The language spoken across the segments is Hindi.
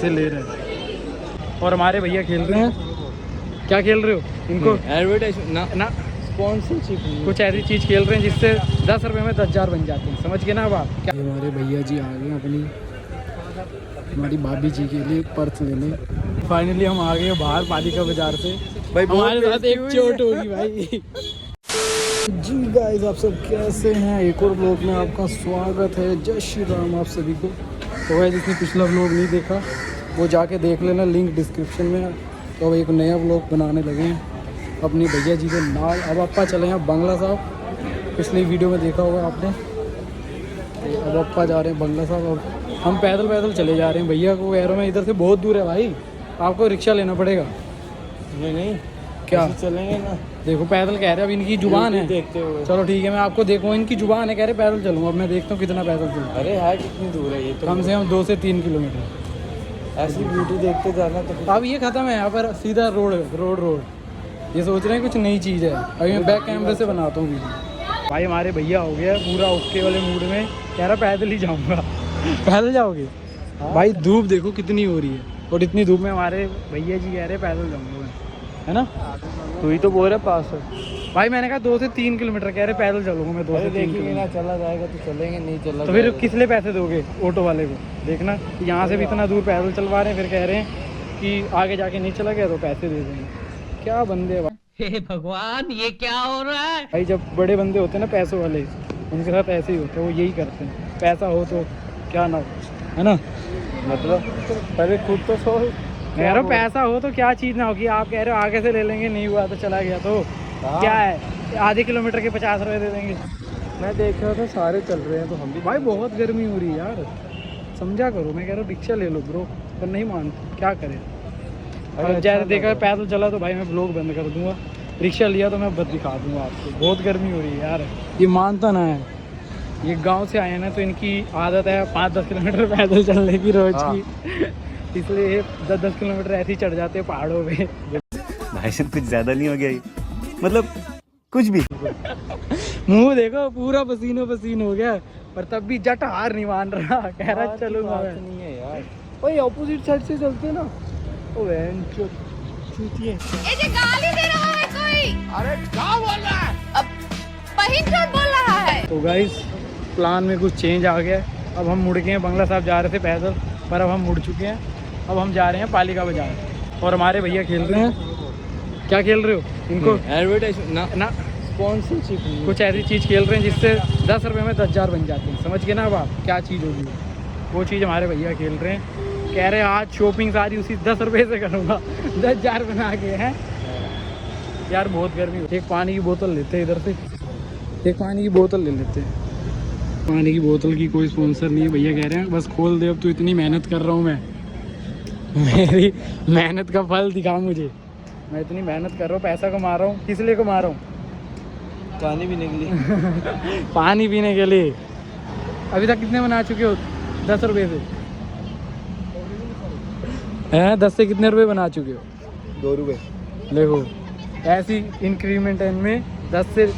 से ले रहे हैं और हमारे भैया खेल रहे हैं। क्या खेल रहे हो? इनको एडवर्टाइजमेंट ना स्पॉन्सरशिप कुछ ऐसी चीज़ खेल रहे हैं जिससे 10 रुपये में 10,000 बन जाते हैं। समझ गए ना अब आप? क्या हमारे भैया जी आ गए अपनी हमारी भाभी जी के लिए पर्स लेने। फाइनली हम आ गए बाहर पालिका बाजार से। भाई हमारे साथ एक चोट होगी भाई। जी गाइस, आप सब कैसे हैं? एक और व्लॉग में आपका स्वागत है। जय श्री राम आप सभी को। तो भाई जिसने पिछला व्लॉग नहीं देखा वो जाके देख लेना, लिंक डिस्क्रिप्शन में। तो अब एक नया व्लॉग बनाने लगे हैं अपनी भैया जी के नाल। अब अप्पा चले हैं बंगला साहब। पिछली वीडियो में देखा होगा आपने। तो अब अप्पा जा रहे हैं बंगला साहब। अब हम पैदल पैदल चले जा रहे हैं। भैया को कह रहा हूँ मैं, इधर से बहुत दूर है भाई, आपको रिक्शा लेना पड़ेगा। नहीं क्या चलेंगे ना? देखो पैदल कह रहे हैं, अब इनकी जुबान है। देखते हुए चलो ठीक है, मैं आपको देखूँ, इनकी जुबान है, कह रहे पैदल चलूँगा। अब मैं देखता हूँ कितना पैदल चलूँ। अरे है कितनी दूर है ये तो? कम से कम 2 से 3 किलोमीटर। ऐसी ब्यूटी देखते जाना तो अब ये खत्म है, यहाँ पर सीधा रोड। ये सोच रहे हैं कुछ नई चीज़ है। अभी मैं बैक कैमरे से बनाता हूँ वीडियो। भाई हमारे भैया हो गया पूरा ओके वाले मूड में, कह रहा पैदल ही जाऊँगा। पैदल जाओगे? भाई धूप देखो कितनी हो रही है, और इतनी धूप में हमारे भैया जी कह रहे पैदल जाऊँगा मैं, है ना? तू ही तो बोल रहा पास है भाई मैंने कहा 2 से 3 किलोमीटर, कह रहे पैदल चलूँगा मैं 2 से 3 देखेंगे ना, किलोमीटर। चला जाएगा तो चलेंगे, नहीं चला तो फिर किस लिए पैसे दोगे ऑटो वाले को? देखना यहाँ से भी इतना दूर पैदल चलवा रहे हैं, फिर कह रहे हैं कि आगे जाके नहीं चला गया तो पैसे दे देंगे। क्या बंदे हैं भाई। हे भगवान, ये क्या हो रहा है? भाई जब बड़े बंदे होते हैं ना पैसों वाले, उनके साथ ऐसे ही होते हैं, वो यही करते हैं। पैसा हो तो क्या ना हो, है ना? मतलब पहले खुद तो सोच। कह रहा हूँ पैसा हो तो क्या चीज़ ना होगी। आप कह रहे हो आगे से ले लेंगे, नहीं हुआ तो चला गया तो क्या है, आधे किलोमीटर के 50 रुपये दे देंगे। मैं देख रहा था सारे चल रहे हैं तो हम भी। भाई बहुत गर्मी हो रही है यार, समझा करो। मैं कह रहा हूँ रिक्शा ले लो ब्रो, पर नहीं मानते, क्या करें। और जैसे देखा पैदल चला तो भाई मैं ब्लॉग बंद कर दूंगा, रिक्शा लिया तो मैं बस दिखा दूंगा आपको। बहुत गर्मी हो रही है यार, ये मानता ना है। ये गांव से आए हैं ना, तो इनकी आदत है 5-10 किलोमीटर पैदल चलने की रोज की। इसलिए 10-10 किलोमीटर ऐसे ही चढ़ जाते हैं पहाड़ों पे। भाई साहब कुछ ज्यादा नहीं हो गया ये? मतलब कुछ भी। मुंह देखो पूरा पसीनो पसीन हो गया, पर तब भी जट हार नहीं मान रहा, कह रहा चलूंगा मैं। नहीं है यार, भाई ऑपोजिट साइड से चलते ना। ओ बहन चूतिए। ये जो गाली दे रहा है कोई। अरे क्या बोल रहा है? अब पहिंचोट बोल रहा है। तो गाइस प्लान में कुछ चेंज आ गया। अब हम मुड़ गए हैं, बंगला साहब जा रहे थे पैदल, पर अब हम मुड़ चुके हैं। अब हम जा रहे हैं पालिका बाजार, और हमारे भैया खेल रहे हैं। क्या खेल रहे हो? इनको एडवर्टाइजमेंट ना स्पॉन्सरशिप कुछ ऐसी चीज़ खेल रहे हैं जिससे 10 रुपये में 10,000 बन जाते हैं। समझ गए ना अब आप? क्या चीज़ होगी वो चीज़ हमारे भैया खेल रहे हैं। कह रहे हैं आज शॉपिंग सारी उसी 10 रुपये से करूँगा। 10,000 बना के हैं यार। बहुत गर्मी। एक पानी की बोतल लेते हैं इधर से, एक पानी की बोतल ले लेते हैं। पानी की बोतल की कोई स्पॉन्सर नहीं है, भैया कह रहे हैं बस खोल दे, अब तो इतनी मेहनत कर रहा हूँ मैं, मेरी मेहनत का फल दिखा मुझे। मैं इतनी मेहनत कर रहा हूँ, पैसा कमा रहा हूँ, किस लिए कमा रहा हूँ? पानी पीने के लिए। पानी पीने के लिए। अभी तक कितने बना चुके हो 10 रुपये से? हैं 10 से कितने रुपए बना चुके हो? 2 रुपये। देखो ऐसी इंक्रीमेंट है इनमें, 10 से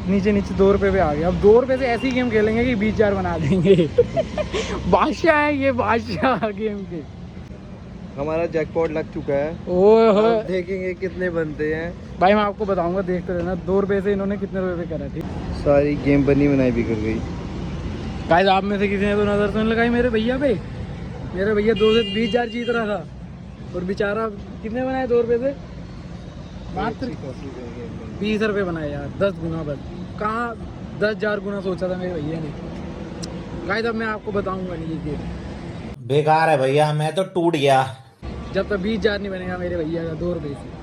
नीचे 2 रुपये पे आ गए। अब 2 रुपये से ऐसी गेम खेलेंगे कि 20,000 बना देंगे। बादशाह है ये, बादशाह गेम के। हमारा जैकपॉट लग चुका है। ओह अब देखेंगे कितने बनते हैं। भाई मैं आपको बताऊंगा, देखते रहना। 2 रुपये से इन्होंने कितने रुपये पे करा। ठीक, सारी गेम बनी बनाई भी कर गई। गाइस आप में से किसी ने तो नजर तो नहीं लगाई मेरे भैया पे? मेरे भैया 2 से 20,000 जीत रहा था, और बेचारा कितने बनाए 2 रुपये से? मात्र 20 रुपये बनाए यार, 10 गुना। बस कहाँ 10,000 गुना सोचा था मेरे भैया ने। गाइस अब मैं आपको बताऊंगा नहीं ये गेम बेकार है भैया, मैं तो टूट गया। जब तक 20,000 नहीं बनेगा मेरे भैया का 2 रुपये से।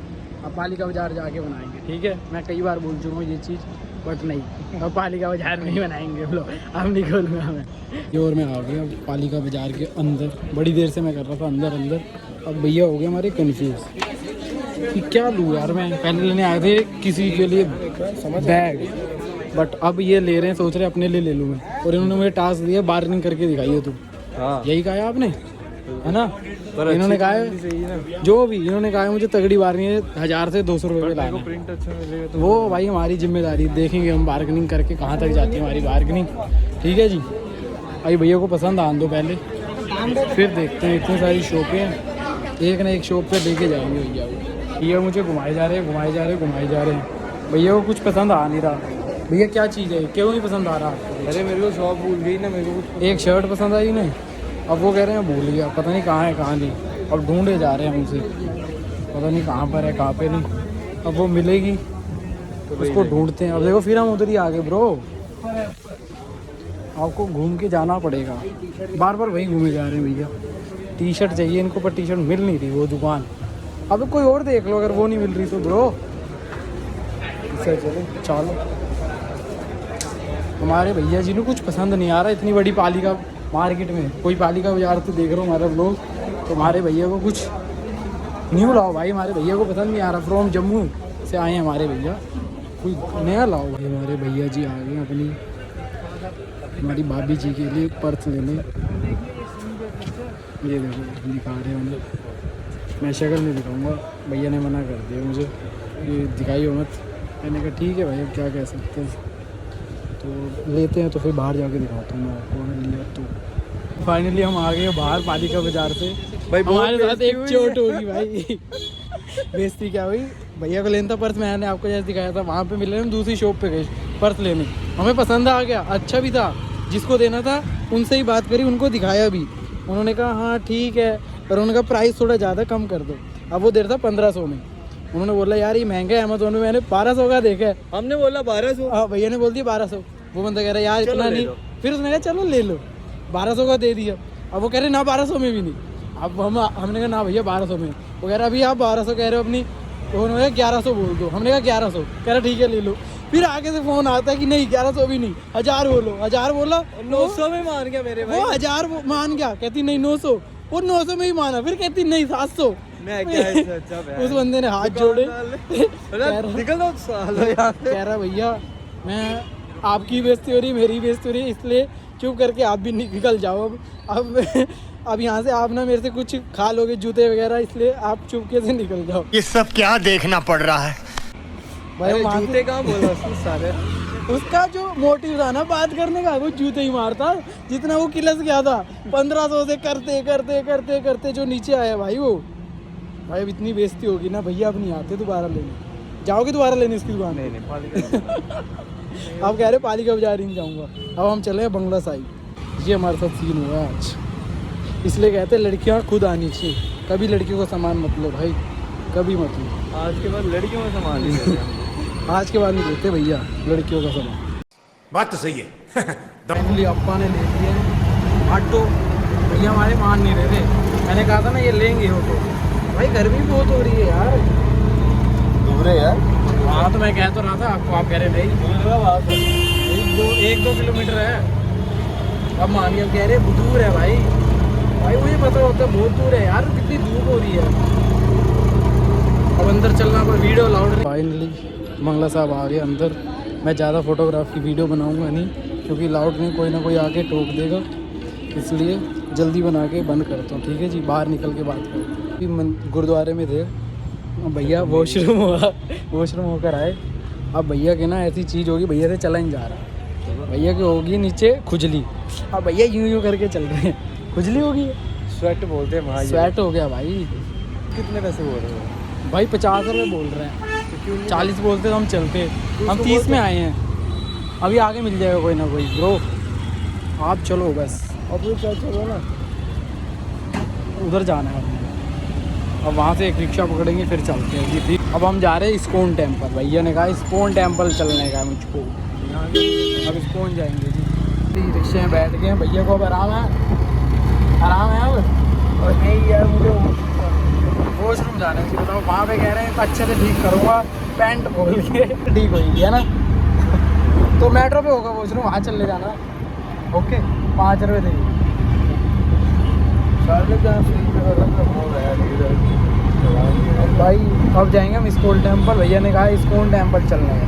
अब पालिका बाजार जाके बनाएंगे, ठीक है? मैं कई बार बोल चुका हूँ ये चीज़, बट नहीं, अब पालिका बाजार में ही बनाएंगे लोग। अब नहीं खोलूँगा मैं ये। और मैं आ गया पालिका बाजार के अंदर। बड़ी देर से मैं कर रहा था अंदर। अब भैया हो गए हमारे कन्फ्यूज़ कि क्या लूँ यार। मैं पहले लेने आए थे किसी के लिए बैग, बट अब ये ले रहे हैं, सोच रहे अपने लिए ले लूँ मैं। और इन्होंने मुझे टास्क दिया बार्गेनिंग करके दिखाइए तुम। हाँ यही कहा है आपने, है ना? पर इन्होंने कहा अच्छी सही ना। है जो भी इन्होंने कहा है मुझे तगड़ी बार्गेनिंग है, 1000 से 200 रुपये में लाना है। प्रिंट अच्छा मिलेगा तो वो भाई हमारी जिम्मेदारी, देखेंगे हम बार्गेनिंग करके कहाँ तक जाती है हमारी बार्गेनिंग। ठीक है जी, अभी भैया को पसंद आने दो पहले, फिर देखते हैं, इतनी सारी शॉपें हैं, एक ना एक शॉप पे लेके जाएंगे भैया को। भैया मुझे घुमाए जा रहे हैं, घुमाए जा रहे हैं, घुमाए जा रहे हैं। भैया को कुछ पसंद आ नहीं रहा। भैया क्या चीज़ है, क्यों नहीं पसंद आ रहा आपको? अरे मेरे को शॉप भूल गई ना, मेरे को एक शर्ट पसंद आई नहीं, अब वो कह रहे हैं भूल गया, पता नहीं कहाँ है कहाँ नहीं। अब ढूंढे जा रहे हैं हमसे, पता नहीं कहाँ पर है कहाँ पे नहीं। अब वो मिलेगी तो उसको ढूंढते हैं। अब देखो फिर हम उधर ही आ गए ब्रो, आपको घूम के जाना पड़ेगा। बार बार वही घूमे जा रहे हैं भैया। टी शर्ट चाहिए इनको पर टी शर्ट मिल नहीं रही वो दुकान। अब कोई और देख लो, अगर वो नहीं मिल रही तो ब्रो इससे चलो। हमारे भैया जी ने कुछ पसंद नहीं आ रहा, इतनी बड़ी पालिका मार्केट में कोई पालिका बाजार तो देख रहे हो हमारे लोग, तो हमारे भैया को कुछ न्यू लाओ भाई। हमारे भैया को पसंद नहीं आ रहा, फ्रॉम जम्मू से आए हैं हमारे भैया, कोई नया लाओ भाई। हमारे भैया जी आ गए अपनी हमारी भाभी जी के लिए पर्स लेने। ये देखो दिखा रहे हैं उन्हें, मैं शक्ल नहीं दिखाऊंगा, भैया ने मना कर दिया मुझे, ये दिखाइए मत। मैंने कहा ठीक है भाई, अब क्या कह सकते हैं, तो लेते हैं तो फिर बाहर जाके दिखाता हूँ मैं आपको लिया तो। फाइनली हम आ गए बाहर पालिका बाजार से भाई, बहुत हमारे साथ एक बेइज्जती हुई चोट होगी भाई। बेइज्जती क्या हुई, भैया को लेना था पर्स, मैंने आपको जैसे दिखाया था वहाँ पे मिले, हम दूसरी शॉप पे गए पर्स लेने, हमें पसंद आ गया, अच्छा भी था, जिसको देना था उनसे ही बात करी, उनको दिखाया भी, उन्होंने कहा हाँ ठीक है, पर उनका प्राइस थोड़ा ज़्यादा कम कर दो। अब वो दे रहा था 1500 में, उन्होंने बोला यार ये महंगा है अमेज़ोन में, मैंने 1200 का देखा है। हमने बोला 1200, हाँ भैया ने बोल दिया 1200, वो बंदा कह रहा है यार इतना नहीं, फिर उसने कहा चलो ले लो, 1200 का दे दिया। अब वो कह रहे ना 1200 में भी नहीं, अब हमने कहा ना भैया 1200 में, वो कह रहा अभी आप 1200 कह रहे हो अपनी, तो उन्होंने 1100 बोल दो, हमने कहा 1100, कह रहा ठीक है ले लो। फिर आगे से फ़ोन आता है कि नहीं 1100 भी नहीं, 1000 बोलो, 1000 बोला, 900 में मान गया मेरे भाई, वो 1000 मान गया, कहती नहीं 900, वो 900 में ही माना, फिर कहती नहीं 700। मैं क्या इससे अच्छा उस बंदे ने हाथ जोड़े, निकल दो सालो यहाँ से। कह रहा भैया मैं आपकी बेइज्जती हो रही, मेरी बेइज्जती हो रही, इसलिए चुप करके आप भी निकल जाओ। अब यहाँ से आप ना मेरे से कुछ खा लोगे जूते वगैरह, इसलिए आप चुपके से निकल जाओ। ये सब क्या देखना पड़ रहा है। भाई वहाँ से- जूते कहाँ बोला उसने सारे, उसका जो मोटिव था ना बात करने का, वो जूते ही मारता, जितना वो किलस गया था 1500 से करते करते करते करते जो नीचे आया भाई वो। भाई अब इतनी बेइज्जती होगी ना भैया, अब नहीं आते दोबारा लेने। जाओगे दोबारा लेने इसकी दुकान? नहीं पालिका आप कह रहे पालिका बाजार ही नहीं जाऊँगा। अब हम चले बंगला साहिब, ये हमारे साथ सीन हुआ है आज, इसलिए कहते हैं लड़कियाँ खुद आनी चाहिए, कभी लड़कियों को सामान मत लो भाई, कभी मत लो। आज के बाद लड़कियों में संभाल नहीं करते। आज के बाद नहीं देते भैया लड़कियों का सामान। बात तो सही है। फाइनली अप्पा ने ले लिए ऑटो, भैया हमारे मान नहीं रहे थे, मैंने कहा था ना ये लेंगे ऑटो। भाई गर्मी बहुत हो रही है यार, दूर है यार, हाँ तो मैं कह तो रहा था आपको, आप कह रहे नहीं, एक दो किलोमीटर है। अब मान गया, कह रहे दूर है भाई, भाई मुझे पता होता है बहुत दूर है यार, कितनी धूप हो रही है। अब अंदर चलना पर वीडियो लाउड। फाइनली मंगला साहब आ गए अंदर। मैं ज़्यादा फोटोग्राफ की वीडियो बनाऊंगा नहीं, क्योंकि लाउड में कोई ना कोई आके टोक देगा, इसलिए जल्दी बना के बंद करता हूँ। ठीक है जी, बाहर निकल के बात करो। गुरुद्वारे में थे भैया, वॉशरूम होकर आए। अब भैया के ना ऐसी चीज़ होगी, भैया से चला नहीं जा रहा, भैया की होगी नीचे खुजली। अब भैया यूं करके चल रहे हैं, खुजली होगी, स्वेट बोलते हैं भाई, स्वेट हो गया भाई। कितने पैसे बोल रहे हो भाई 50 रुपये बोल रहे हैं, 40 बोलते तो हम चलते, हम 30 में आए हैं। अभी आगे मिल जाएगा कोई ना कोई ब्रो, आप चलो बस। अब वो क्या चलो ना, उधर जाना है अपने, अब वहाँ से एक रिक्शा पकड़ेंगे फिर चलते हैं जी। अब हम जा रहे हैं इस्कॉन टेम्पल, भैया ने कहा इस्कॉन टेम्पल चलने का मुझको, अब इस्कॉन जाएंगे जी। रिक्शे में बैठ गए हैं, भैया को अब आराम है अब। और नहीं यार मुझे वॉशरूम जाना है, बताओ वहाँ पे कह रहे हैं तो अच्छे से ठीक करूँगा, पैंट खोल के ठीक होगी है ना। तो मेट्रो पे होगा वॉशरूम, वहाँ चल ले जाना। ओके 5 रुपये देंगे भाई। अब जाएंगे हम इस्कॉन टेम्पल, भैया ने कहा इस्कॉन टेम्पल चलना है।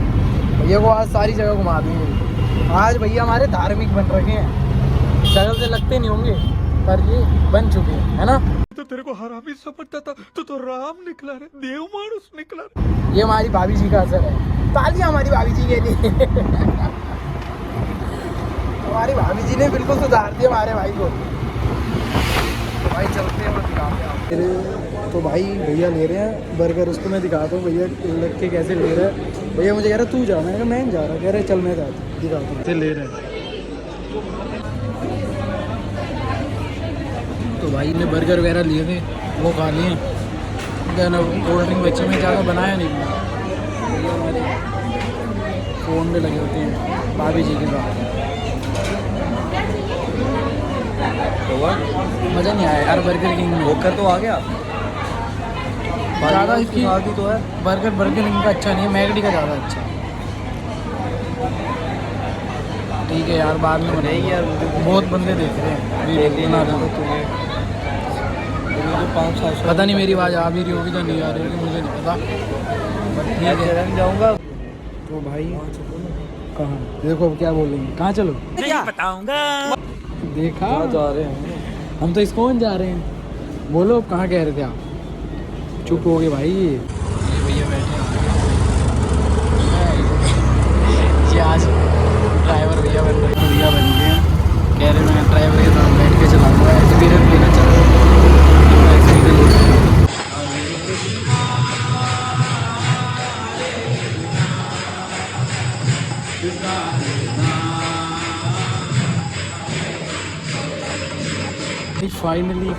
भैया को आज सारी जगह घुमा देंगे। आज भैया हमारे धार्मिक बन रखे हैं, शक्ल से लगते नहीं होंगे पर ये बन चुके हैं, है ना। तो तेरे को हरामी समझता था, तो राम निकला रे, देव मानुस निकला रे। ये हमारी भाभी जी का असर है, तालियां हमारी भाभी जी के लिए। हमारी भाभी जी ने बिल्कुल सुधार दिया हमारे भाई को। तो भाई चलते हैं और दिखाते हैं आपको। तो भाई भैया ले रहे हैं बर्गर, उसको मैं दिखाता हूँ भैया लग के कैसे ले रहा है। भैया मुझे कह रहा तू जा, मैं नहीं जा रहा, कह रहे चल मैं जाता हूँ, दिखाता हूँ। ले रहे हैं तो भाई ने बर्गर वगैरह लिए थे, वो खा लिए। देन कोल्ड ड्रिंक बच्चे में ज़्यादा बनाया नहीं, भैया हमारे फ़ोन में लगे होते हैं भाभी जी के साथ। मज़ा नहीं आया यार बर्गर किंग में। होकर तो आ गया। ज़्यादा इसकी आगे तो है। बर्गर किंग का अच्छा नहीं है, मैगडी का ज़्यादा अच्छा है। ठीक है यार, बाद में नहीं यार, बहुत बंदे देख रहे हैं वीडियो बना रहे हैं। 5-7 पता नहीं मेरी आवाज़ आ भी रही होगी या नहीं आ रही होगी, मुझे नहीं पता। ठीक है जाऊँगा तो भाई कहाँ देखो अब क्या बोलेंगे, कहाँ चलो नहीं बताऊंगा। देखा जा रहे हैं हम तो इस्कॉन जा रहे हैं। बोलो कहाँ कह रहे थे आप, चुप हो गए भाई। ये भैया बैठे ये आज ड्राइवर भैया बन गए हैं। कह रहे मैं ड्राइवर के साथ बैठ के चलाऊँगा, एक्सपीरियंस लेना चाहता हूँ।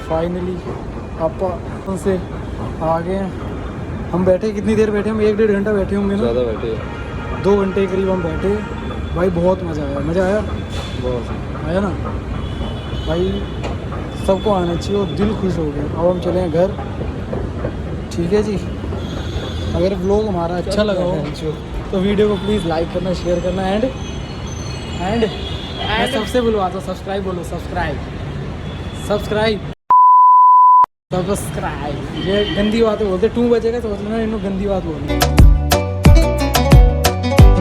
फाइनली पापा से आ गए हैं। हम बैठे कितनी देर बैठे, हम 1-1.5 घंटा बैठे होंगे ना, ज़्यादा बैठे 2 घंटे के करीब हम बैठे भाई। बहुत मज़ा आया बहुत। आया ना भाई, सबको आना चाहिए और दिल खुश हो गया। अब हम चले हैं घर। ठीक है जी, अगर व्लॉग हमारा अच्छा लगा हो तो वीडियो को प्लीज़ लाइक करना, शेयर करना एंड मैं सबसे बुलवाता हूँ सब्सक्राइब बोलो, सब्सक्राइब। ये गंदी बातें बोलते, 2 बजेगा तो मतलब इन्होंने गंदी बात बोली।